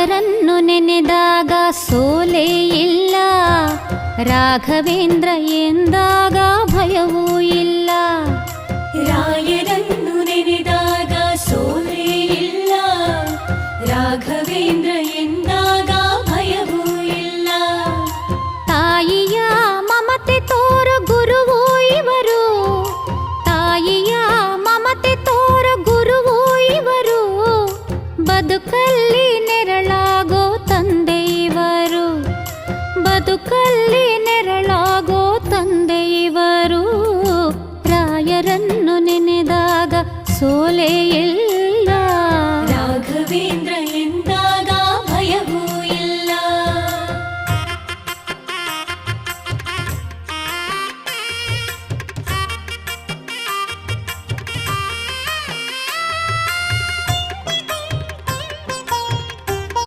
ರಾಯರನ್ನು ನೆನೆದಾಗ ಸೋಲೇ ಇಲ್ಲ, ರಾಘವೇಂದ್ರ ಎಂದಾಗ ಭಯವೂ ಇಲ್ಲ. ರಾಯರನ್ನು ನೆನೆದಾಗ ಸೋಲೇ ಇಲ್ಲ, ರಾಘವೇಂದ್ರ ಎಂದಾಗ ಭಯವೂ ಇಲ್ಲ. ತಾಯಿಯ ಮಮತೆ ತೋರು ಗುರುವು ಇವರು, ತಾಯಿಯ ಮಮತೆ ತೋರು ಗುರುವು ಇವರು, ಬದುಕಲ್ಲಿ ನೆರಳಾಗೋ ತಂದೆ ಇವರು, ಬದುಕಲ್ಲಿ ನೆರಳಾಗೋ ತಂದೆ ಇವರು. ರಾಯರನ್ನು ನೆನೆದಾಗ ಸೋಲೇ ಇಲ್ಲ,